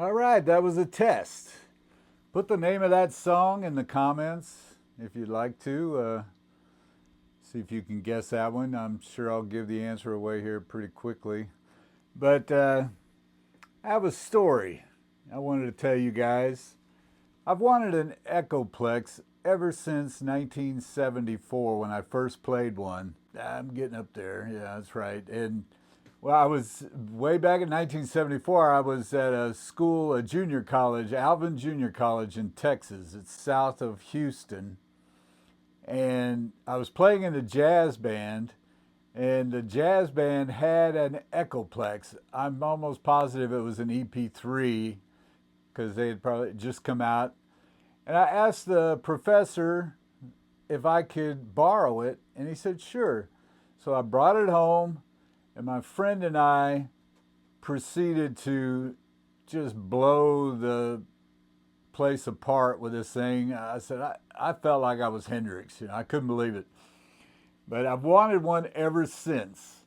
All right, that was a test. Put the name of that song in the comments if you'd like to. See if you can guess that one. I'm sure I'll give the answer away here pretty quickly. But I have a story I wanted to tell you guys. I've wanted an Echoplex ever since 1974 when I first played one. I'm getting up there. Yeah, that's right. And well, I was way back in 1974. I was at a school, a junior college, Alvin Junior College in Texas. It's south of Houston. And I was playing in a jazz band, and the jazz band had an Echoplex. I'm almost positive it was an EP-3 because they had probably just come out. And I asked the professor if I could borrow it, and he said, sure. So I brought it home. And my friend and I proceeded to just blow the place apart with this thing. I said, I felt like I was Hendrix. I couldn't believe it. But I've wanted one ever since.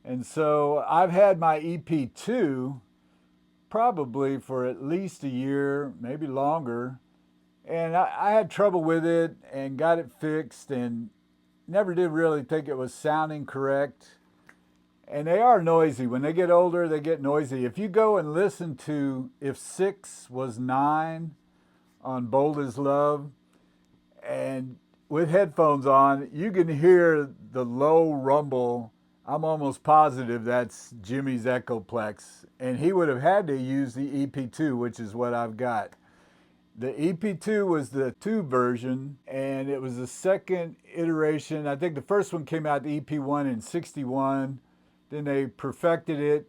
And so I've had my EP-2 probably for at least a year, maybe longer. And I had trouble with it and got it fixed and never did really think it was sounding correct. And they are noisy. When they get older, they get noisy. If you go and listen to If 6 Was 9 on Bold as Love, and with headphones on, you can hear the low rumble. I'm almost positive that's Jimi's Echoplex. And he would have had to use the EP-2, which is what I've got. The EP-2 was the 2 version, and it was the second iteration. I think the first one came out, the EP-1 in '61. Then they perfected it,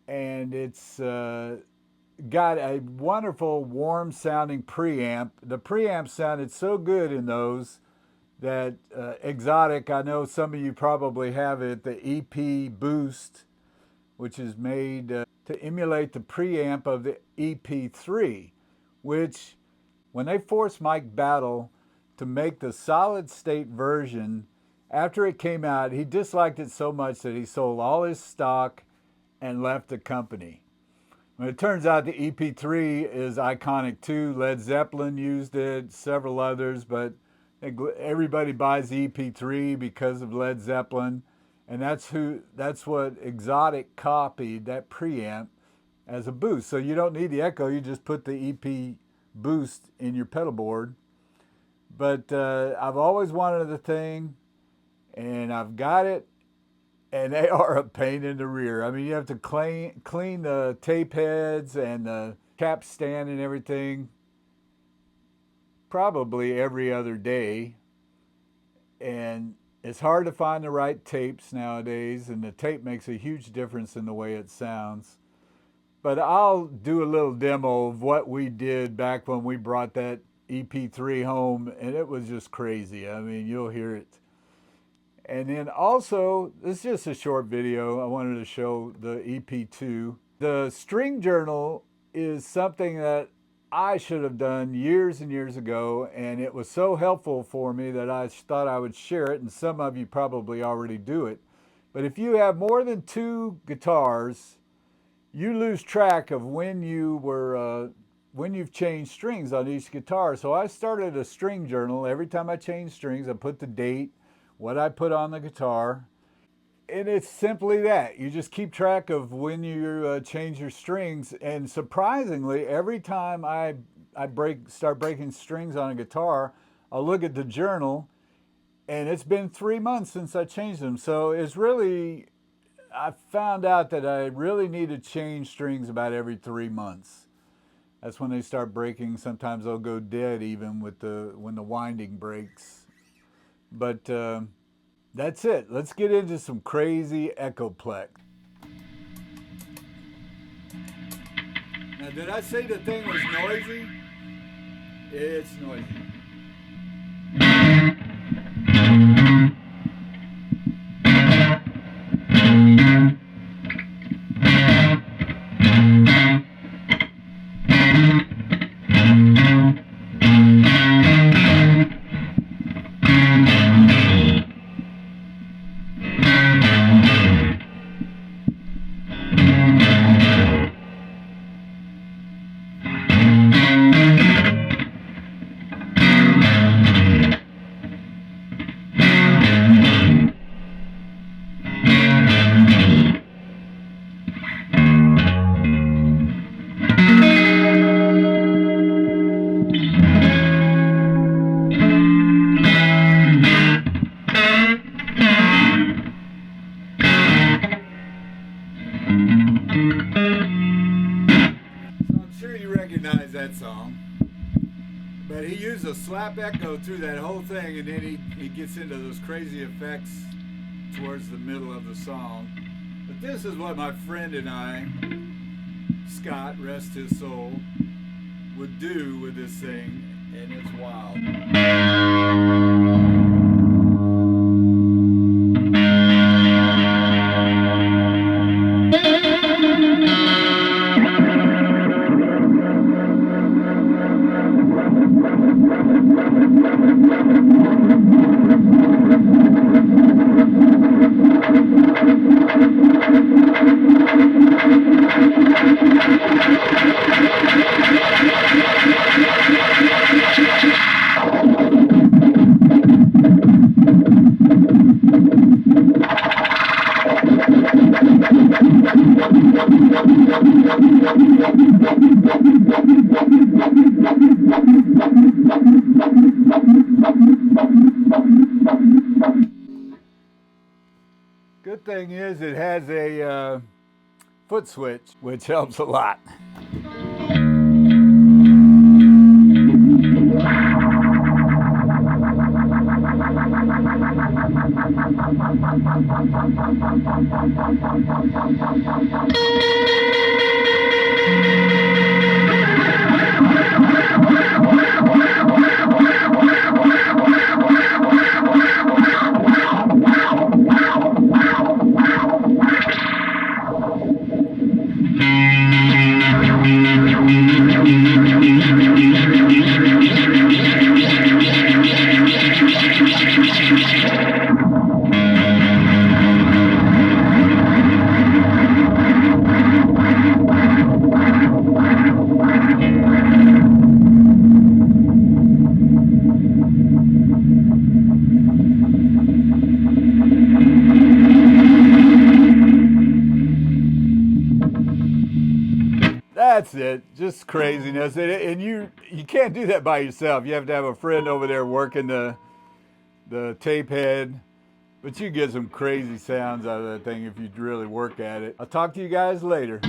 and it's got a wonderful warm sounding preamp. The preamp sounded so good in those that Xotic, I know some of you probably have it, the EP Boost, which is made to emulate the preamp of the EP-3, which when they forced Mike Battle to make the solid state version, after it came out, he disliked it so much that he sold all his stock and left the company. Well, it turns out the EP-3 is iconic too. Led Zeppelin used it, several others, but everybody buys the EP-3 because of Led Zeppelin. And that's what Xotic copied, that preamp, as a boost. So you don't need the Echo, you just put the EP Boost in your pedal board. But I've always wanted the thing, and I've got it, and they are a pain in the rear. I mean, you have to clean the tape heads and the cap stand and everything probably every other day. And it's hard to find the right tapes nowadays, and the tape makes a huge difference in the way it sounds. But I'll do a little demo of what we did back when we brought that EP-3 home, and it was just crazy. I mean, you'll hear it. And then also, this is just a short video. I wanted to show the EP-2. The string journal is something that I should have done years and years ago, and it was so helpful for me that I thought I would share it, and some of you probably already do it. But if you have more than 2 guitars, you lose track of when you've changed strings on each guitar. So I started a string journal. Every time I change strings, I put the date, what I put on the guitar, and it's simply that. You just keep track of when you change your strings, and surprisingly, every time I start breaking strings on a guitar, I'll look at the journal, and it's been 3 months since I changed them. So it's really, I found out that I really need to change strings about every 3 months. That's when they start breaking. Sometimes they'll go dead even with when the winding breaks. But that's it. Let's get into some crazy Echoplex. Now, did I say the thing was noisy? It's noisy. that song. But he used a slap echo through that whole thing, and then he gets into those crazy effects towards the middle of the song. But this is what my friend and I, Scott, rest his soul, would do with this thing, and it's wild. Good thing is it has a foot switch, which helps a lot. That's it, just craziness. And you can't do that by yourself. You have to have a friend over there working the tape head. But you get some crazy sounds out of that thing if you really work at it. I'll talk to you guys later.